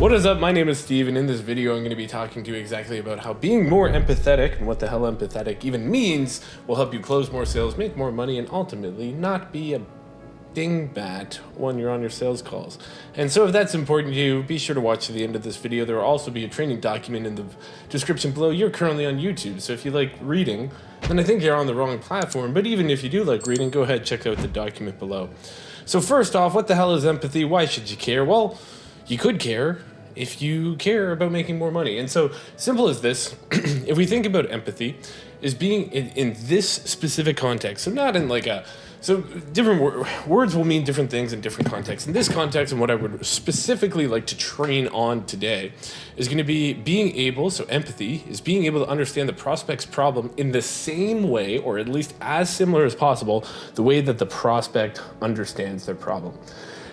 What is up? My name is Steve, and in this video I'm going to be talking to you exactly about how being more empathetic, and what the hell empathetic even means, will help you close more sales, make more money, and ultimately not be a dingbat when you're on your sales calls. And so if that's important to you, be sure to watch to the end of this video. There will also be a training document in the description below. You're currently on YouTube, so if you like reading, then I think you're on the wrong platform. But even if you do like reading, go ahead, check out the document below. So first off, what the hell is empathy? Why should you care? Well, you could care if you care about making more money. And so simple as this, if we think about empathy is being in this specific context, so not in like a, so different words will mean different things in different contexts. In this context, and what I would specifically like to train on today is going to be being able, so empathy is being able to understand the prospect's problem in the same way, or at least as similar as possible, the way that the prospect understands their problem.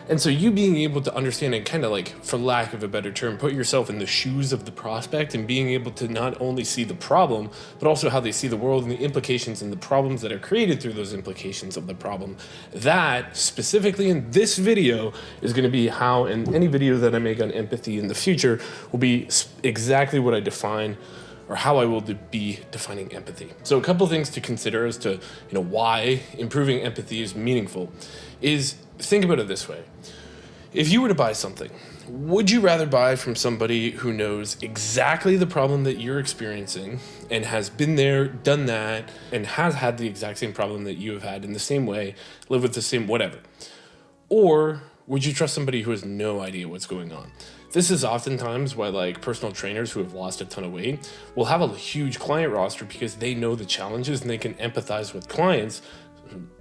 And so you being able to understand and kind of like, for lack of a better term, put yourself in the shoes of the prospect and being able to not only see the problem, but also how they see the world and the implications and the problems that are created through those implications of the problem. That specifically in this video is going to be how, and any video that I make on empathy in the future will be exactly what I define or how I will be defining empathy. So a couple things to consider as to why improving empathy is meaningful is think about it this way. If you were to buy something, would you rather buy from somebody who knows exactly the problem that you're experiencing and has been there, done that, and has had the exact same problem that you have had in the same way, live with the same whatever? Or would you trust somebody who has no idea what's going on? This is oftentimes why like personal trainers who have lost a ton of weight will have a huge client roster because they know the challenges and they can empathize with clients,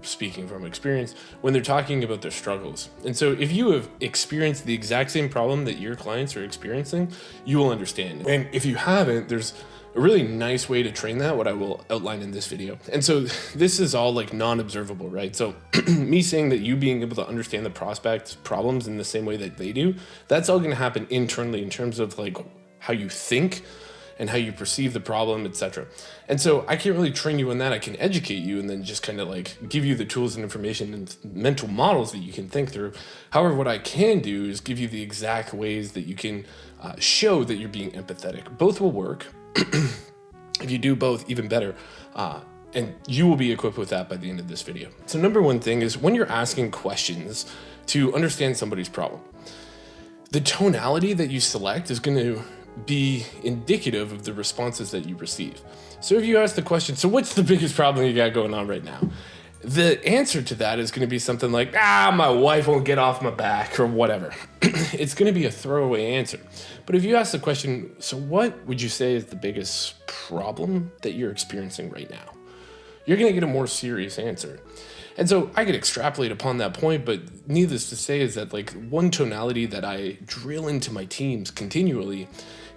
speaking from experience, when they're talking about their struggles. And so if you have experienced the exact same problem that your clients are experiencing, you will understand. And if you haven't, there's a really nice way to train that, what I will outline in this video. And so this is all like non-observable, right? So me saying that you being able to understand the prospect's problems in the same way that they do, that's all going to happen internally in terms of like how you think and how you perceive the problem, etc. And so I can't really train you on that. I can educate you and then just kind of like give you the tools and information and mental models that you can think through. However, what I can do is give you the exact ways that you can show that you're being empathetic. Both will work. If you do both, even better. And you will be equipped with that by the end of this video. So number one thing is when you're asking questions to understand somebody's problem, the tonality that you select is going to be indicative of the responses that you receive. So if you ask the question, so what's the biggest problem you got going on right now? The answer to that is going to be something like, my wife won't get off my back or whatever. It's going to be a throwaway answer. But if you ask the question, so what would you say is the biggest problem that you're experiencing right now? You're going to get a more serious answer. And so I could extrapolate upon that point, but needless to say is that like one tonality that I drill into my teams continually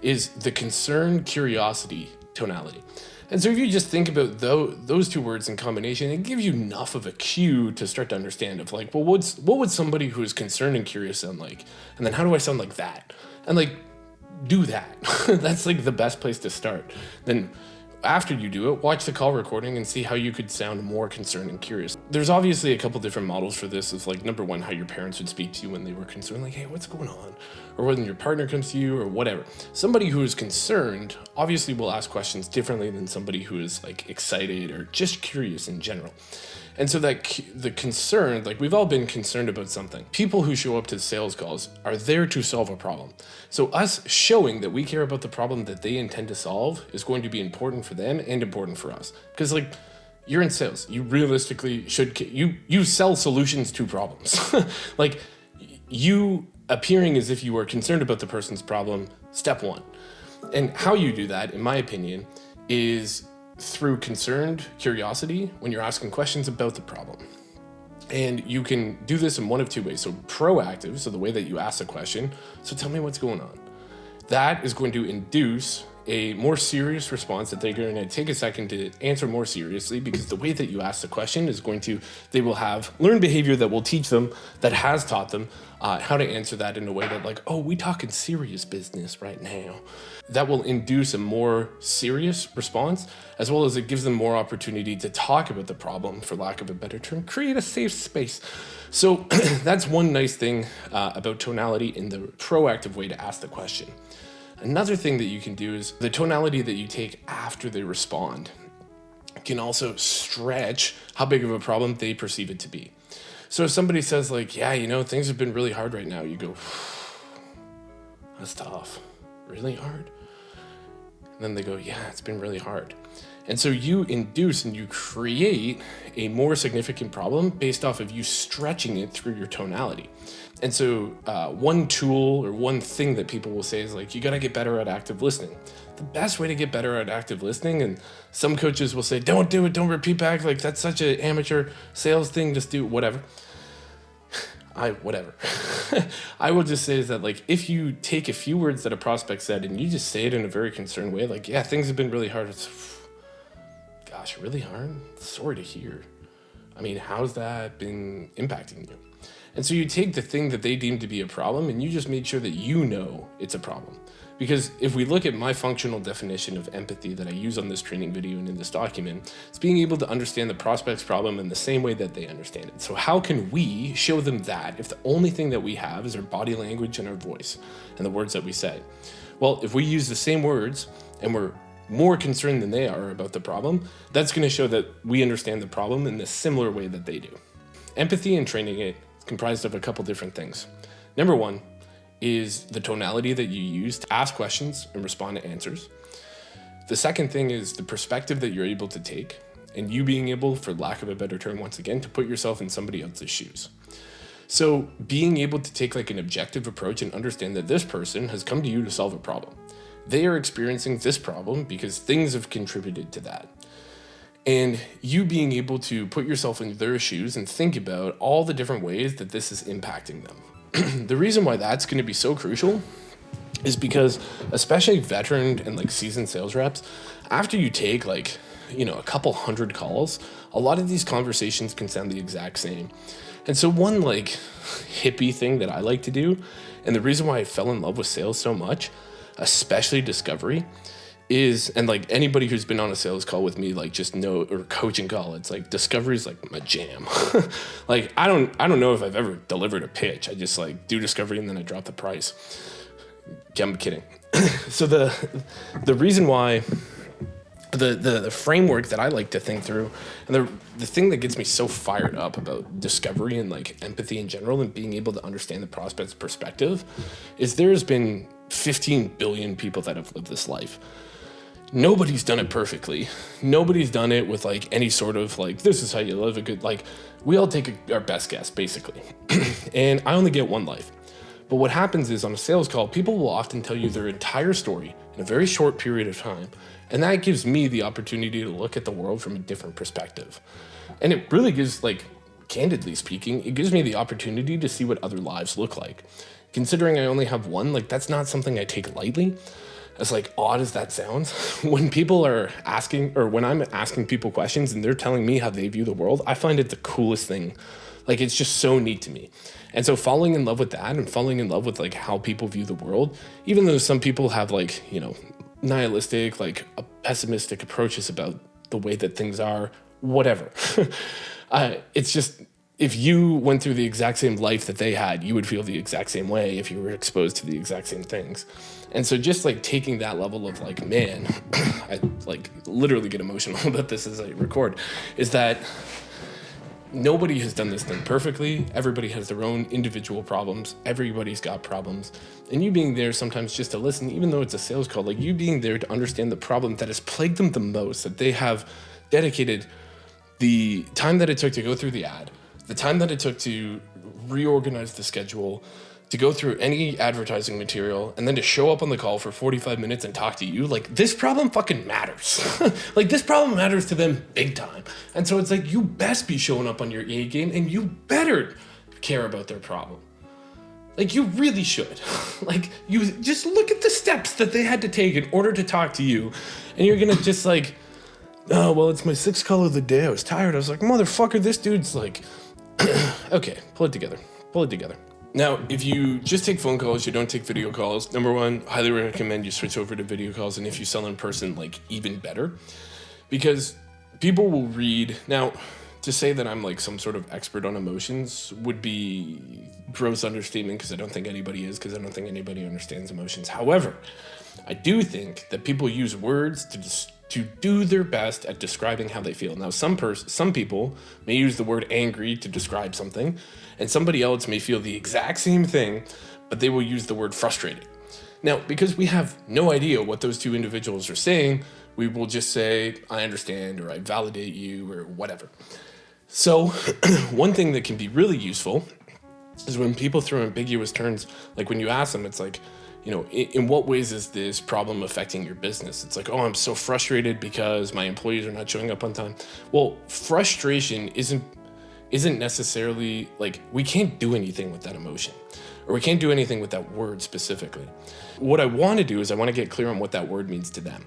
is the concern, curiosity tonality. And so if you just think about those two words in combination, it gives you enough of a cue to start to understand of like, well, what would somebody who is concerned and curious sound like? And then how do I sound like that? And like, do that. That's like the best place to start. Then after you do it, watch the call recording and see how you could sound more concerned and curious. There's obviously a couple different models for this. It's like, number one, how your parents would speak to you when they were concerned, like, hey, what's going on? Or when your partner comes to you or whatever. Somebody who is concerned obviously will ask questions differently than somebody who is like excited or just curious in general. And so that the concern, like we've all been concerned about something. People who show up to sales calls are there to solve a problem. So us showing that we care about the problem that they intend to solve is going to be important for them and important for us. Because like you're in sales, you realistically should, you sell solutions to problems. Like you appearing as if you are concerned about the person's problem, step one. And how you do that, in my opinion, is through concerned curiosity when you're asking questions about the problem. And you can do this in one of two ways. So proactive, so the way that you ask a question, so tell me what's going on. That is going to induce a more serious response that they're going to take a second to answer more seriously, because the way that you ask the question is they will have learned behavior that will teach them, that has taught them how to answer that in a way that like, oh, we talking serious business right now. That will induce a more serious response, as well as it gives them more opportunity to talk about the problem, for lack of a better term, create a safe space. So that's one nice thing about tonality in the proactive way to ask the question. Another thing that you can do is the tonality that you take after they respond can also stretch how big of a problem they perceive it to be. So if somebody says like, yeah, you know, things have been really hard right now, you go, that's tough. Really hard? And then they go, yeah, it's been really hard. And so you induce and you create a more significant problem based off of you stretching it through your tonality. And so one tool or one thing that people will say is like, you got to get better at active listening. The best way to get better at active listening, and some coaches will say, don't do it, don't repeat back, like that's such an amateur sales thing, just do whatever. Whatever. I will just say is that like, if you take a few words that a prospect said and you just say it in a very concerned way, like, yeah, things have been really hard. It's, gosh, really hard? Sorry to hear. I mean, how's that been impacting you? And so you take the thing that they deem to be a problem and you just make sure that you know it's a problem. Because if we look at my functional definition of empathy that I use on this training video and in this document, it's being able to understand the prospect's problem in the same way that they understand it. So how can we show them that if the only thing that we have is our body language and our voice and the words that we say? Well, if we use the same words and we're more concerned than they are about the problem, that's going to show that we understand the problem in the similar way that they do. Empathy and training it is comprised of a couple different things. Number one is the tonality that you use to ask questions and respond to answers. The second thing is the perspective that you're able to take, and you being able, for lack of a better term once again, to put yourself in somebody else's shoes. So being able to take like an objective approach and understand that this person has come to you to solve a problem. They are experiencing this problem because things have contributed to that. And you being able to put yourself in their shoes and think about all the different ways that this is impacting them. The reason why that's going to be so crucial is because, especially veteran and like seasoned sales reps, after you take like, you know, a couple hundred calls, a lot of these conversations can sound the exact same. And so one like hippie thing that I like to do, and the reason why I fell in love with sales so much, especially discovery, is, and like anybody who's been on a sales call with me, like just know, or coaching call, it's like discovery is like my jam. Like I don't know if I've ever delivered a pitch. I just like do discovery and then I drop the price. I'm kidding. So the reason why the framework that I like to think through, and the thing that gets me so fired up about discovery and like empathy in general and being able to understand the prospect's perspective, is there's been 15 billion people that have lived this life. Nobody's done it perfectly. Nobody's done it with like any sort of like, this is how you live a good, like we all take our best guess basically. And I only get one life. But what happens is on a sales call, people will often tell you their entire story in a very short period of time. And that gives me the opportunity to look at the world from a different perspective. And it really gives, like, candidly speaking, it gives me the opportunity to see what other lives look like. Considering I only have one, like that's not something I take lightly. As like odd as that sounds, when people are asking, or when I'm asking people questions and they're telling me how they view the world, I find it the coolest thing. Like it's just so neat to me. And so falling in love with that and falling in love with like how people view the world, even though some people have like, you know, nihilistic, like pessimistic approaches about the way that things are, whatever. It's just, if you went through the exact same life that they had, you would feel the exact same way if you were exposed to the exact same things. And so just like taking that level of like, man, I like literally get emotional about this as I record, is that nobody has done this thing perfectly. Everybody has their own individual problems. Everybody's got problems. And you being there sometimes just to listen, even though it's a sales call, like you being there to understand the problem that has plagued them the most, that they have dedicated the time that it took to go through the ad, the time that it took to reorganize the schedule, to go through any advertising material, and then to show up on the call for 45 minutes and talk to you, like this problem fucking matters. Like this problem matters to them big time. And so it's like, you best be showing up on your A game and you better care about their problem. Like, you really should. Like, you just look at the steps that they had to take in order to talk to you, and you're gonna just like, oh, well, it's my sixth call of the day. I was tired. I was like, motherfucker, this dude's like, okay, pull it together. Pull it together. Now, if you just take phone calls, you don't take video calls, number one, highly recommend you switch over to video calls. And if you sell in person, like, even better, because people will read. Now, to say that I'm like some sort of expert on emotions would be gross understatement, because I don't think anybody is, because I don't think anybody understands emotions. However, I do think that people use words to do their best at describing how they feel. Now, some people may use the word angry to describe something, and somebody else may feel the exact same thing, but they will use the word frustrated. Now, because we have no idea what those two individuals are saying, we will just say, I understand, or I validate you, or whatever. So one thing that can be really useful is when people throw ambiguous terms, like when you ask them, it's like, you know, in what ways is this problem affecting your business? It's like, oh, I'm so frustrated because my employees are not showing up on time. Well, frustration isn't necessarily like, we can't do anything with that emotion, or we can't do anything with that word specifically. What I want to do is I want to get clear on what that word means to them.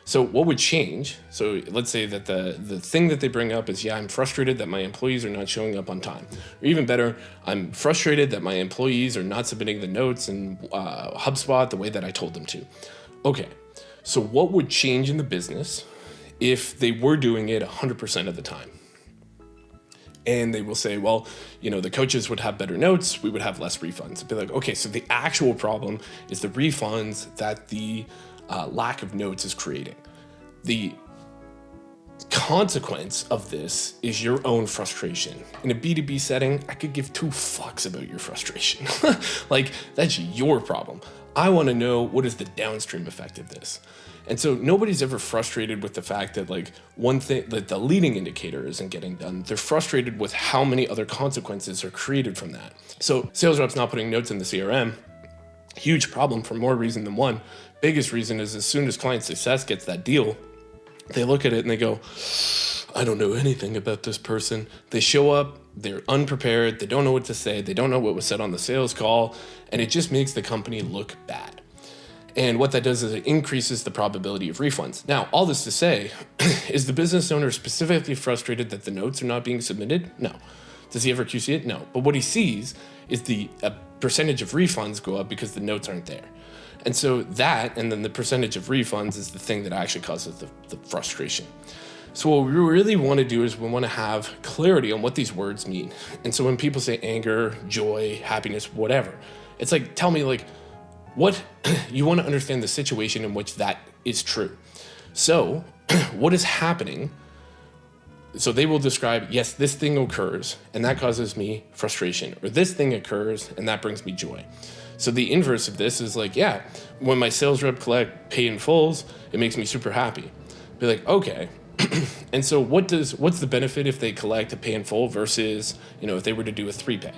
So what would change? So let's say that the thing that they bring up is, yeah, I'm frustrated that my employees are not showing up on time. Or even better, I'm frustrated that my employees are not submitting the notes in HubSpot the way that I told them to. Okay, so what would change in the business if they were doing it 100% of the time? And they will say, well, you know, the coaches would have better notes, we would have less refunds. It'd be like, okay, so the actual problem is the refunds that the lack of notes is creating. The consequence of this is your own frustration. In a B2B setting, I could give two fucks about your frustration. Like, that's your problem. I want to know, what is the downstream effect of this? And so nobody's ever frustrated with the fact that, like, one thing, that the leading indicator isn't getting done. They're frustrated with how many other consequences are created from that. So sales reps not putting notes in the CRM, huge problem for more reason than one. Biggest reason is, as soon as client success gets that deal, they look at it and they go, I don't know anything about this person. They show up, they're unprepared, they don't know what to say, they don't know what was said on the sales call, and it just makes the company look bad. And what that does is it increases the probability of refunds. Now, all this to say, is the business owner specifically frustrated that the notes are not being submitted? No. Does he ever QC it? No. But what he sees is the percentage of refunds go up because the notes aren't there. And so that, and then the percentage of refunds, is the thing that actually causes the frustration. So what we really want to do is we want to have clarity on what these words mean. And so when people say anger, joy, happiness, whatever, it's like, tell me, like, what you want to understand the situation in which that is true. So what is happening? So they will describe, yes, this thing occurs and that causes me frustration, or this thing occurs and that brings me joy. So the inverse of this is like, yeah, when my sales rep collect pay in fulls, it makes me super happy. Be like, okay. And so what's the benefit if they collect a pay in full versus, you know, if they were to do a 3-pay?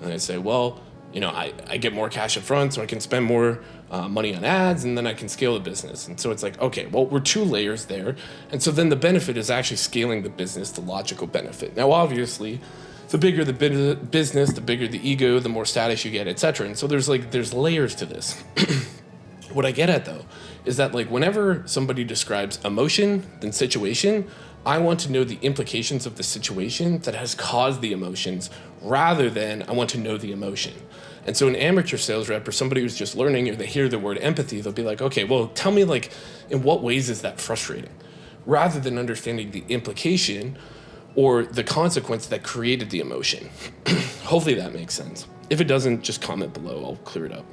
And I say, well, you know, I get more cash up front, so I can spend more money on ads, and then I can scale the business. And so it's like, okay, well, we're 2 layers there. And so then the benefit is actually scaling the business, the logical benefit. Now, obviously, the bigger the business, the bigger the ego, the more status you get, etc. And so there's layers to this. What I get at, though, is that, like, whenever somebody describes emotion, then situation, I want to know the implications of the situation that has caused the emotions, rather than I want to know the emotion. And so an amateur sales rep, or somebody who's just learning, or they hear the word empathy, they'll be like, okay, well, tell me, like, in what ways is that frustrating? Rather than understanding the implication or the consequence that created the emotion. Hopefully that makes sense. If it doesn't, just comment below, I'll clear it up.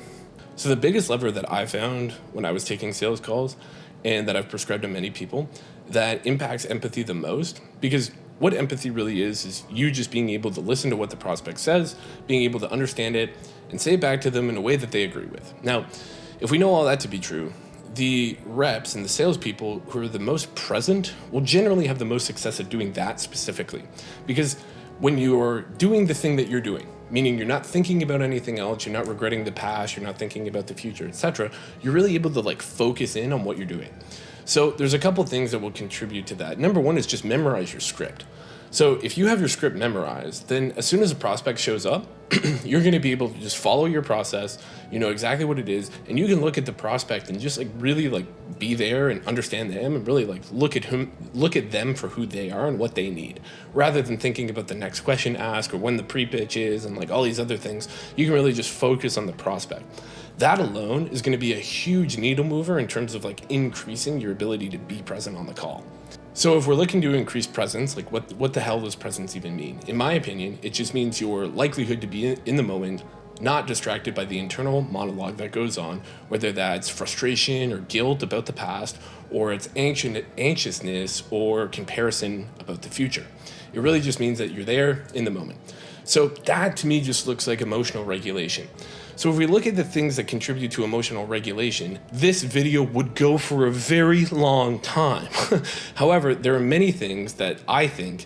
So the biggest lever that I found when I was taking sales calls, and that I've prescribed to many people, that impacts empathy the most, because what empathy really is you just being able to listen to what the prospect says, being able to understand it, and say it back to them in a way that they agree with. Now, if we know all that to be true, the reps and the salespeople who are the most present will generally have the most success at doing that specifically. Because when you're doing the thing that you're doing, meaning you're not thinking about anything else, you're not regretting the past, you're not thinking about the future, etc., you're really able to, like, focus in on what you're doing. So there's a couple things that will contribute to that. Number one is just memorize your script. So if you have your script memorized, then as soon as a prospect shows up, you're going to be able to just follow your process. You know exactly what it is, and you can look at the prospect and just like really like be there and understand them, and really like look at them for who they are and what they need, rather than thinking about the next question asked or when the pre-pitch is and like all these other things. You can really just focus on the prospect. That alone is going to be a huge needle mover in terms of like increasing your ability to be present on the call. So if we're looking to increase presence, like what the hell does presence even mean? In my opinion, it just means your likelihood to be in the moment, not distracted by the internal monologue that goes on, whether that's frustration or guilt about the past, or it's anxiousness or comparison about the future. It really just means that you're there in the moment. So that to me just looks like emotional regulation. So if we look at the things that contribute to emotional regulation, this video would go for a very long time. However, there are many things that I think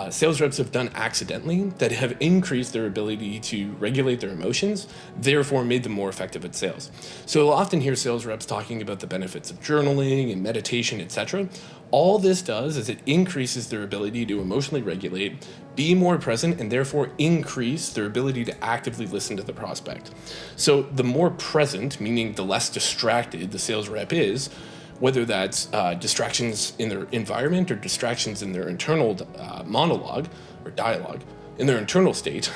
sales reps have done accidentally that have increased their ability to regulate their emotions, therefore made them more effective at sales. So you'll often hear sales reps talking about the benefits of journaling and meditation, etc. All this does is it increases their ability to emotionally regulate, be more present, and therefore increase their ability to actively listen to the prospect. So the more present, meaning the less distracted the sales rep is, whether that's distractions in their environment or distractions in their internal monologue or dialogue, in their internal state,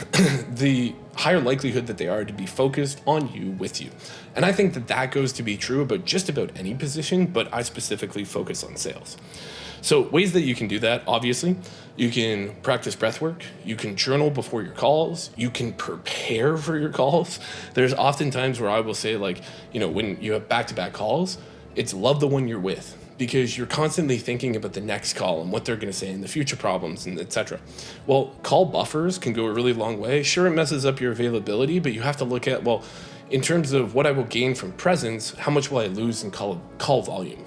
the higher likelihood that they are to be focused on you, with you. And I think that that goes to be true about just about any position, but I specifically focus on sales. So ways that you can do that, obviously, you can practice breath work, you can journal before your calls, you can prepare for your calls. There's often times where I will say, like, you know, when you have back-to-back calls, it's love the one you're with, because you're constantly thinking about the next call and what they're going to say and the future problems and etc. Well, call buffers can go a really long way. Sure, it messes up your availability, but you have to look at, well, in terms of what I will gain from presence, how much will I lose in call volume?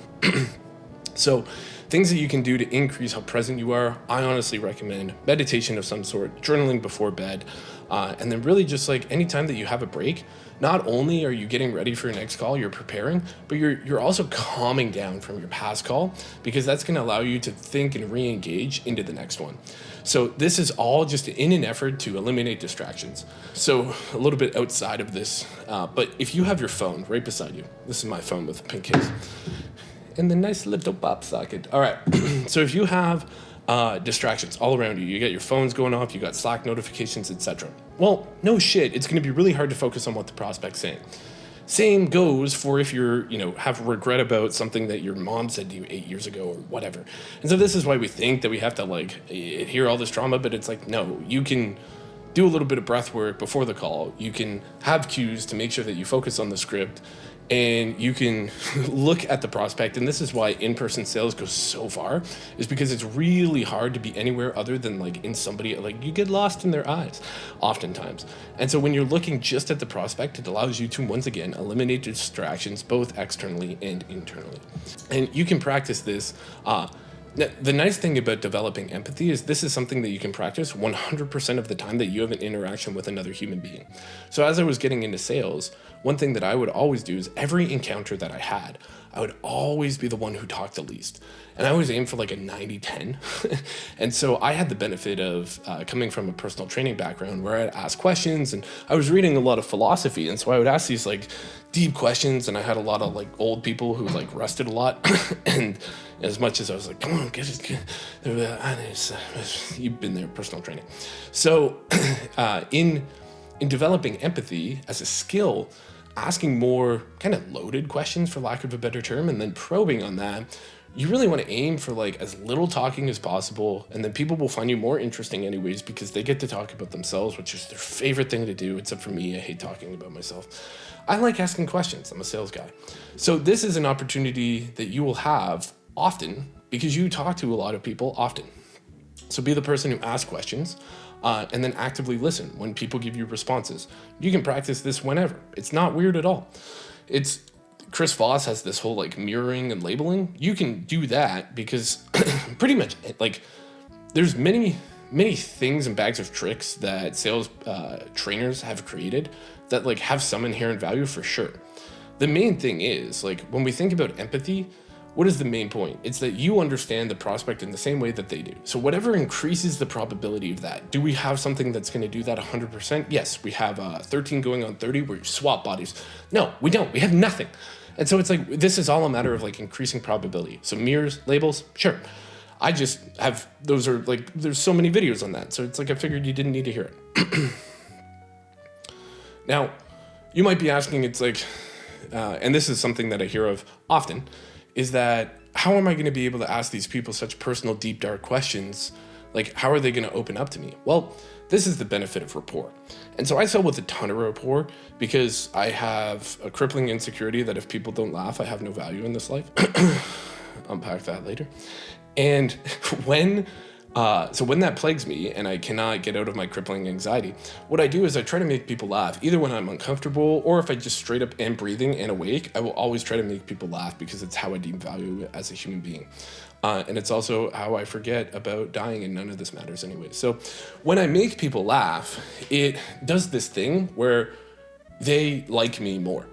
So things that you can do to increase how present you are, I honestly recommend meditation of some sort, journaling before bed, and then really just like anytime that you have a break, not only are you getting ready for your next call, you're preparing, but you're also calming down from your past call, because that's going to allow you to think and re-engage into the next one. So this is all just in an effort to eliminate distractions. So a little bit outside of this, but if you have your phone right beside you, this is my phone with a pink case, and the nice little pop socket. All right, so if you have distractions all around you, you got your phones going off, you got Slack notifications, etc. Well, no shit, it's going to be really hard to focus on what the prospect's saying. Same goes for if you're, have regret about something that your mom said to you 8 years ago or whatever. And so this is why we think that we have to like adhere all this trauma, but it's like, no, you can do a little bit of breath work before the call. You can have cues to make sure that you focus on the script, and you can look at the prospect. And this is why in-person sales goes so far, is because it's really hard to be anywhere other than like in somebody, like you get lost in their eyes oftentimes. And so when you're looking just at the prospect, it allows you to once again eliminate distractions both externally and internally. And you can practice this. The nice thing about developing empathy is this is something that you can practice 100% of the time that you have an interaction with another human being. So as I was getting into sales, one thing that I would always do is every encounter that I had, I would always be the one who talked the least. And I always aimed for like a 90-10. And so I had the benefit of coming from a personal training background where I'd ask questions, and I was reading a lot of philosophy. And so I would ask these like deep questions, and I had a lot of like old people who like rested a lot. And as much as I was like, come on, get it. You've been there, personal training. So in developing empathy as a skill, asking more kind of loaded questions, for lack of a better term, and then probing on that, you really want to aim for like as little talking as possible, and then people will find you more interesting anyways because they get to talk about themselves, which is their favorite thing to do, except for me. I hate talking about myself. I like asking questions. I'm a sales guy. So this is an opportunity that you will have often because you talk to a lot of people often. So be the person who asks questions, and then actively listen when people give you responses. You can practice this whenever. It's not weird at all. Chris Voss has this whole like mirroring and labeling. You can do that because pretty much like there's many things and bags of tricks that sales trainers have created that like have some inherent value for sure. The main thing is like when we think about empathy, what is the main point? It's that you understand the prospect in the same way that they do. So whatever increases the probability of that. Do we have something that's going to do that 100%? Yes, we have 13 going on 30 where you swap bodies. No, we don't. We have nothing. And so it's like, this is all a matter of like increasing probability. So mirrors, labels, sure. I just have, those are like, there's so many videos on that. So it's like, I figured you didn't need to hear it. Now, you might be asking, it's like, and this is something that I hear of often, is that how am I going to be able to ask these people such personal, deep, dark questions? Like, how are they going to open up to me? Well, this is the benefit of rapport. And so I sell with a ton of rapport because I have a crippling insecurity that if people don't laugh, I have no value in this life. Unpack that later. And when that plagues me and I cannot get out of my crippling anxiety, what I do is I try to make people laugh, either when I'm uncomfortable or if I just straight up am breathing and awake. I will always try to make people laugh because it's how I deem value as a human being. And it's also how I forget about dying, and none of this matters anyway. So when I make people laugh, it does this thing where they like me more.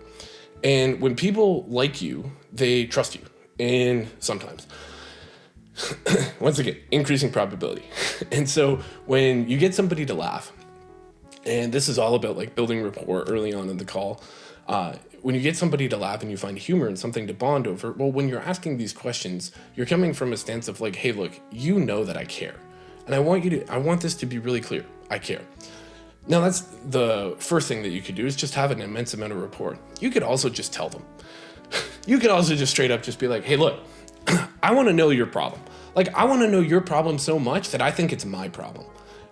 And when people like you, they trust you. And sometimes. Once again, increasing probability. And so when you get somebody to laugh, and this is all about like building rapport early on in the call, when you get somebody to laugh and you find humor and something to bond over, well, when you're asking these questions, you're coming from a stance of like, hey, look, you know that I care. And I want this to be really clear. I care. Now that's the first thing that you could do, is just have an immense amount of rapport. You could also just tell them. You could also just straight up just be like, hey, look, I want to know your problem. Like, I want to know your problem so much that I think it's my problem.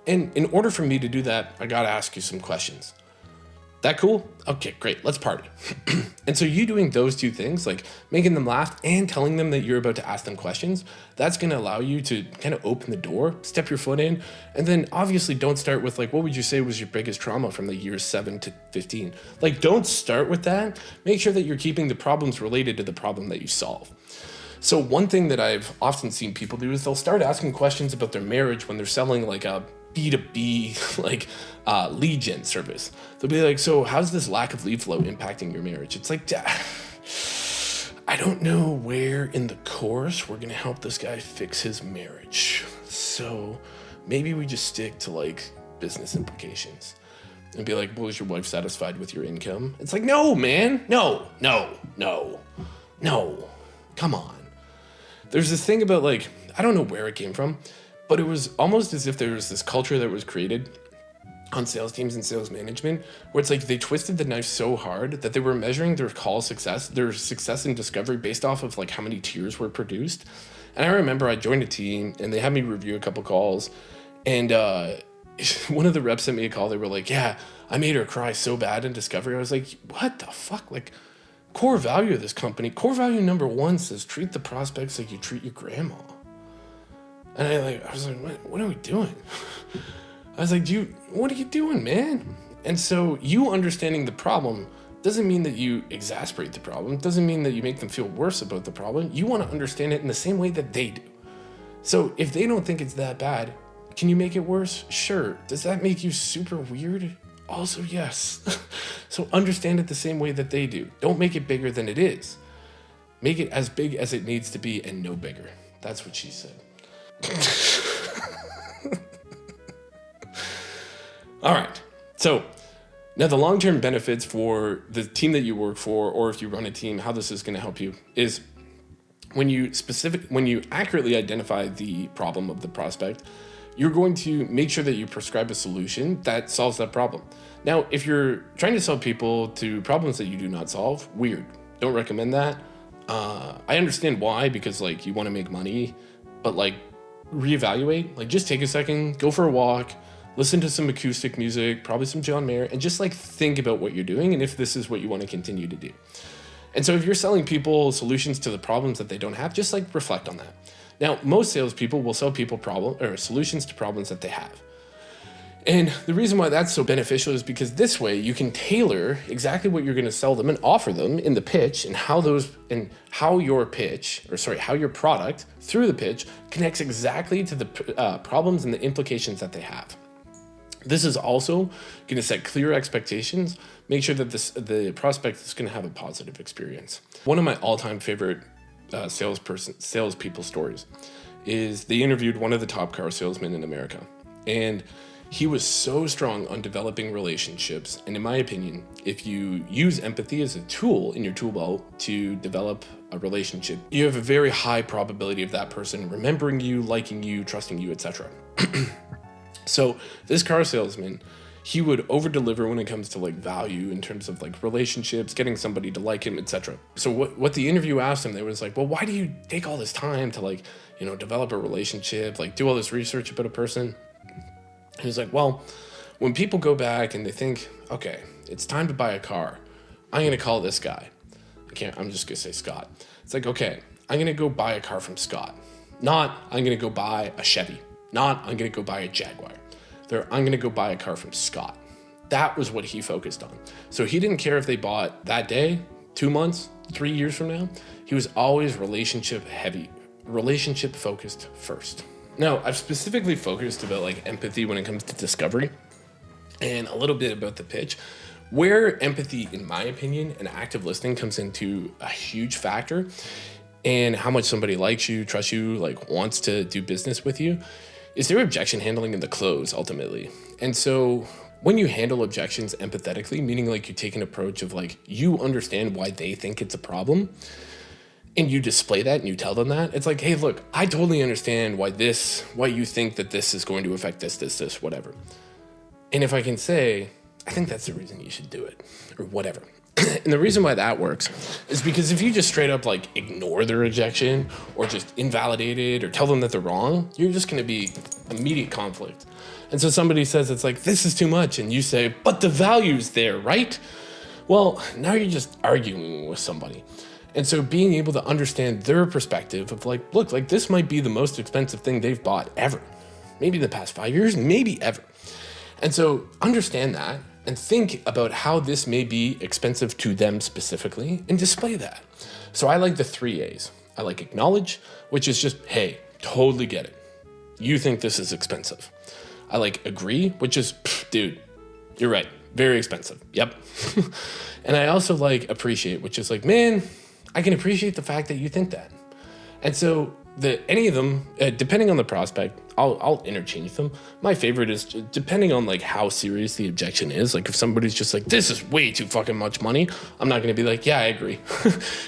And in order for me to do that, I got to ask you some questions. That cool? Okay, great. Let's party. And so you doing those two things, like making them laugh and telling them that you're about to ask them questions, that's going to allow you to kind of open the door, step your foot in. And then obviously don't start with like, what would you say was your biggest trauma from the years 7 to 15? Like, don't start with that. Make sure that you're keeping the problems related to the problem that you solve. So one thing that I've often seen people do is they'll start asking questions about their marriage when they're selling like a B2B like lead gen service. They'll be like, so how's this lack of lead flow impacting your marriage? It's like, I don't know where in the course we're gonna help this guy fix his marriage. So maybe we just stick to like business implications and be like, well, is your wife satisfied with your income? It's like, no, man, no. Come on. There's this thing about like, I don't know where it came from, but it was almost as if there was this culture that was created on sales teams and sales management where it's like they twisted the knife so hard that they were measuring their call success, their success in discovery based off of like how many tiers were produced. And I remember I joined a team and they had me review a couple calls, and one of the reps sent me a call. They were like, yeah, I made her cry so bad in discovery. I was like, what the fuck? Like, core value of this company, core value number 1 says treat the prospects like you treat your grandma. And I was like, what are we doing? I was like, what are you doing, man? And so you understanding the problem doesn't mean that you exasperate the problem. It doesn't mean that you make them feel worse about the problem. You want to understand it in the same way that they do. So if they don't think it's that bad, can you make it worse? Sure. Does that make you super weird? Also, yes. So understand it the same way that they do. Don't make it bigger than it is. Make it as big as it needs to be and no bigger. That's what she said. All right. So now the long-term benefits for the team that you work for, or if you run a team, how this is going to help you is when you accurately identify the problem of the prospect, you're going to make sure that you prescribe a solution that solves that problem. Now, if you're trying to sell people to problems that you do not solve, weird. Don't recommend that. I understand why, because like you want to make money, but like reevaluate, like just take a second, go for a walk, listen to some acoustic music, probably some John Mayer, and just like think about what you're doing and if this is what you want to continue to do. And so if you're selling people solutions to the problems that they don't have, just like reflect on that. Now, most salespeople will sell people solutions to problems that they have. And the reason why that's so beneficial is because this way you can tailor exactly what you're going to sell them and offer them in the pitch, and how your product through the pitch connects exactly to the problems and the implications that they have. This is also going to set clear expectations, make sure that the prospect is going to have a positive experience. One of my all-time favorite salespeople stories is they interviewed one of the top car salesmen in America, and he was so strong on developing relationships. And in my opinion, if you use empathy as a tool in your tool belt to develop a relationship, you have a very high probability of that person remembering you, liking you, trusting you, etc. So this car salesman, he would over deliver when it comes to like value in terms of like relationships, getting somebody to like him, etc. So what the interview asked him, they was like, well, why do you take all this time to like, develop a relationship, like do all this research about a person? He was like, well, when people go back and they think, okay, it's time to buy a car, I'm going to call this guy. I'm just going to say Scott. It's like, okay, I'm going to go buy a car from Scott. Not, I'm going to go buy a Chevy. Not, I'm going to go buy a Jaguar. I'm going to go buy a car from Scott. That was what he focused on. So he didn't care if they bought that day, 2 months, 3 years from now. He was always relationship focused first. Now, I've specifically focused about like empathy when it comes to discovery and a little bit about the pitch. Where empathy, in my opinion, and active listening comes into a huge factor and how much somebody likes you, trusts you, like wants to do business with you, is their objection handling in the close ultimately. And so when you handle objections empathetically, meaning like you take an approach of like, you understand why they think it's a problem, and you display that and you tell them that, it's like, hey, look, I totally understand why you think that this is going to affect this, whatever. And if I can say, I think that's the reason you should do it, or whatever. And the reason why that works is because if you just straight up like ignore their objection or just invalidate it or tell them that they're wrong, you're just going to be immediate conflict. And so somebody says it's like, this is too much. And you say, but the value's there, right? Well, now you're just arguing with somebody. And so being able to understand their perspective of like, look, like this might be the most expensive thing they've bought ever. Maybe in the past 5 years, maybe ever. And so understand that and think about how this may be expensive to them specifically and display that. So I like the 3 A's. I like acknowledge, which is just, hey, totally get it. You think this is expensive. I like agree, which is, dude, you're right. Very expensive. Yep. And I also like appreciate, which is like, man, I can appreciate the fact that you think that. And so any of them, depending on the prospect, I'll interchange them. My favorite is depending on like how serious the objection is. Like if somebody's just like, this is way too fucking much money, I'm not going to be like, yeah, I agree.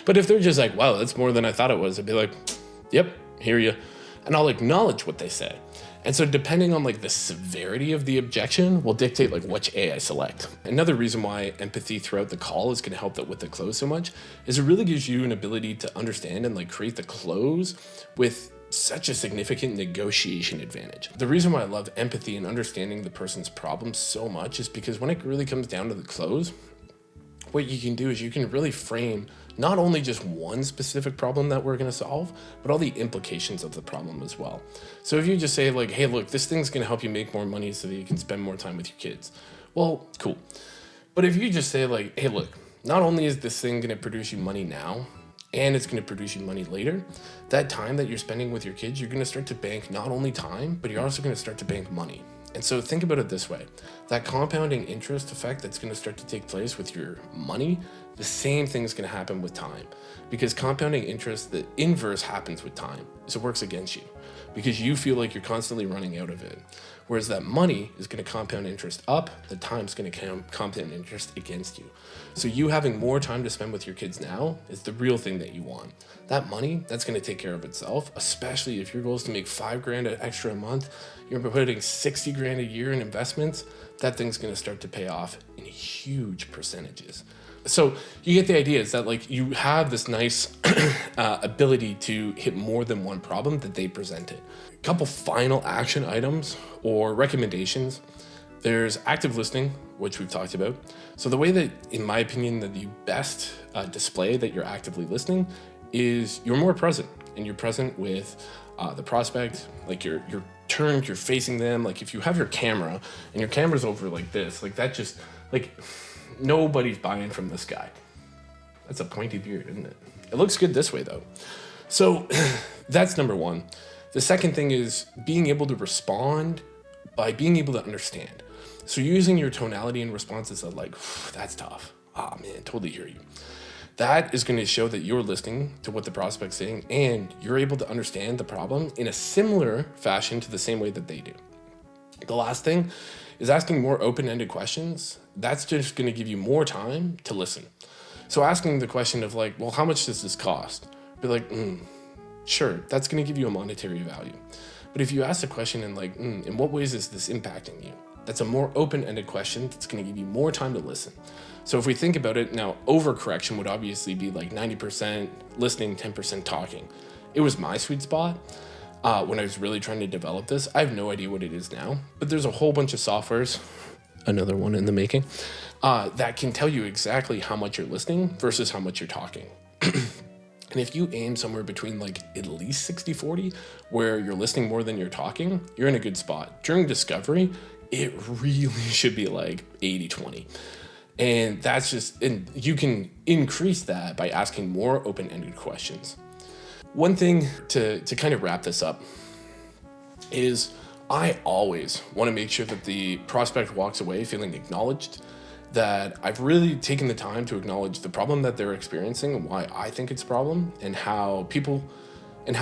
But if they're just like, wow, that's more than I thought it was, I'd be like, yep, hear you. And I'll acknowledge what they say. And so depending on like the severity of the objection will dictate like which A I select. Another reason why empathy throughout the call is going to help that with the close so much is it really gives you an ability to understand and like create the close with such a significant negotiation advantage. The reason why I love empathy and understanding the person's problems so much is because when it really comes down to the close, what you can do is you can really frame not only just one specific problem that we're going to solve, but all the implications of the problem as well. So if you just say like, hey, look, this thing's going to help you make more money so that you can spend more time with your kids. Well, cool. But if you just say like, hey, look, not only is this thing going to produce you money now, and it's going to produce you money later, that time that you're spending with your kids, you're going to start to bank not only time, but you're also going to start to bank money. And so think about it this way, that compounding interest effect that's going to start to take place with your money, the same thing's going to happen with time, because compounding interest, the inverse happens with time. So it works against you because you feel like you're constantly running out of it. Whereas that money is going to compound interest up, the time's going to compound interest against you. So you having more time to spend with your kids now is the real thing that you want. That money, that's going to take care of itself, especially if your goal is to make $5,000 extra a month, you're putting $60,000 a year in investments, that thing's going to start to pay off in huge percentages. So you get the idea is that like you have this nice ability to hit more than one problem that they presented. A couple final action items or recommendations. There's active listening, which we've talked about. So the way that, in my opinion, that you best display that you're actively listening is you're more present, and you're present with the prospect. Like you're turned, you're facing them. Like if you have your camera and your camera's over like this, like that just like nobody's buying from this guy. That's a pointy beard, isn't it? It looks good this way though. So that's number one. The second thing is being able to respond by being able to understand. So using your tonality and responses of like, that's tough. Ah, man, totally hear you. That is going to show that you're listening to what the prospect's saying and you're able to understand the problem in a similar fashion to the same way that they do. The last thing is asking more open-ended questions. That's just going to give you more time to listen. So asking the question of like, well, how much does this cost? Be like, sure, that's going to give you a monetary value. But if you ask the question in like, in what ways is this impacting you? That's a more open-ended question that's going to give you more time to listen. So if we think about it now, overcorrection would obviously be like 90% listening, 10% talking. It was my sweet spot when I was really trying to develop this. I have no idea what it is now, but there's a whole bunch of softwares, another one in the making, that can tell you exactly how much you're listening versus how much you're talking. And if you aim somewhere between like at least 60-40, where you're listening more than you're talking, you're in a good spot. During discovery, it really should be like 80-20. And that's just, and you can increase that by asking more open-ended questions. One thing to kind of wrap this up is I always want to make sure that the prospect walks away feeling acknowledged, that I've really taken the time to acknowledge the problem that they're experiencing and why I think it's a problem, and how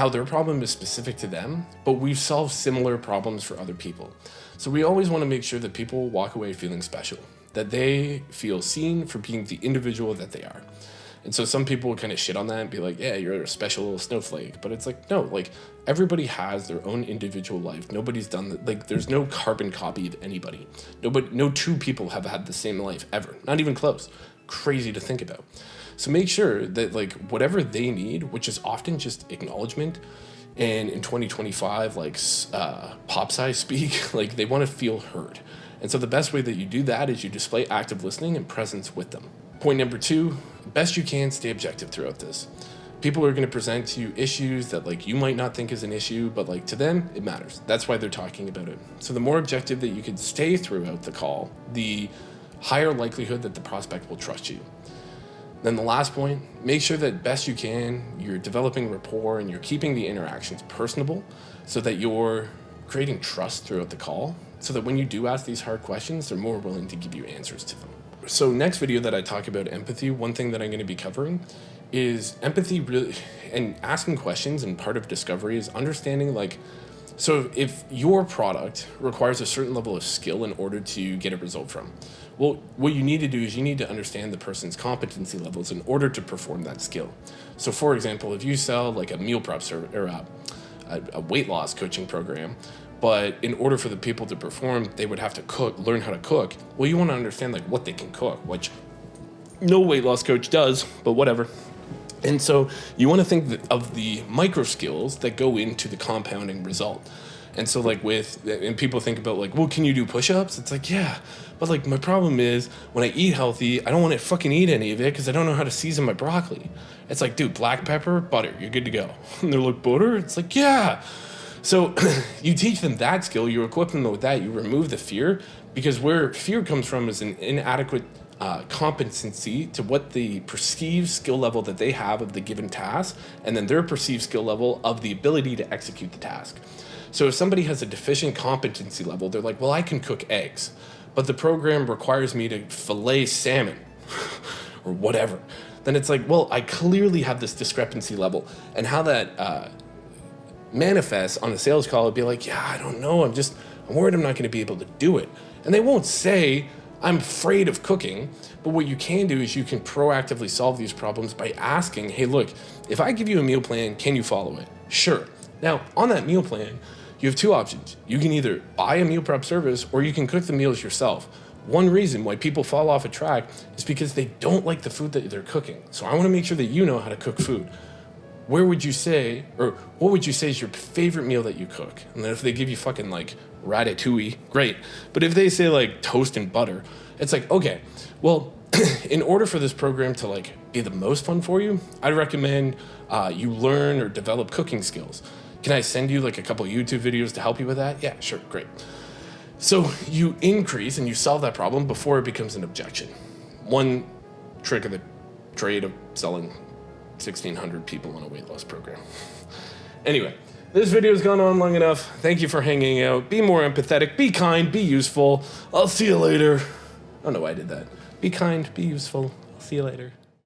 their problem is specific to them, but we've solved similar problems for other people. So we always want to make sure that people walk away feeling special, that they feel seen for being the individual that they are. And so some people kind of shit on that and be like, yeah, you're a special little snowflake. But it's like, no, like everybody has their own individual life. Nobody's done that. Like there's no carbon copy of anybody. No two people have had the same life ever. Not even close. Crazy to think about. So make sure that like whatever they need, which is often just acknowledgement, and in 2025, like pop size speak, like they want to feel heard. And so the best way that you do that is you display active listening and presence with them. Point number 2, best you can stay objective throughout this. People are going to present to you issues that like you might not think is an issue, but like to them, it matters. That's why they're talking about it. So the more objective that you can stay throughout the call, the higher likelihood that the prospect will trust you. Then the last point, make sure that best you can, you're developing rapport and you're keeping the interactions personable so that you're creating trust throughout the call, so that when you do ask these hard questions, they're more willing to give you answers to them. So next video that I talk about empathy, one thing that I'm going to be covering is empathy really, and asking questions, and part of discovery is understanding like, so if your product requires a certain level of skill in order to get a result from, well, what you need to do is you need to understand the person's competency levels in order to perform that skill. So for example, if you sell like a meal prep service or a weight loss coaching program, but in order for the people to perform, they would have to learn how to cook. Well, you want to understand like what they can cook, which no weight loss coach does, but whatever. And so you want to think of the micro skills that go into the compounding result. And so like and people think about like, well, can you do push-ups? It's like, yeah, but like my problem is when I eat healthy, I don't want to fucking eat any of it because I don't know how to season my broccoli. It's like, dude, black pepper, butter, you're good to go. And they're like, butter? It's like, yeah. So you teach them that skill, you equip them with that, you remove the fear, because where fear comes from is an inadequate competency to what the perceived skill level that they have of the given task, and then their perceived skill level of the ability to execute the task. So if somebody has a deficient competency level, they're like, well, I can cook eggs, but the program requires me to fillet salmon or whatever. Then it's like, well, I clearly have this discrepancy level, and how that manifests on a sales call would be like, yeah, I don't know, I'm worried I'm not going to be able to do it. And they won't say, I'm afraid of cooking, but what you can do is you can proactively solve these problems by asking, hey, look, if I give you a meal plan, can you follow it? Sure. Now, on that meal plan, you have 2 options. You can either buy a meal prep service or you can cook the meals yourself. One reason why people fall off a track is because they don't like the food that they're cooking. So I want to make sure that you know how to cook food. Where would you say, or what would you say is your favorite meal that you cook? And then if they give you fucking like ratatouille, great. But if they say like toast and butter, it's like, okay, well, in order for this program to like be the most fun for you, I'd recommend you learn or develop cooking skills. Can I send you like a couple YouTube videos to help you with that? Yeah, sure, great. So you increase and you solve that problem before it becomes an objection. One trick of the trade of selling 1,600 people on a weight loss program. Anyway, this video's gone on long enough. Thank you for hanging out. Be more empathetic, be kind, be useful. I'll see you later. I don't know why I did that. Be kind, be useful. I'll see you later.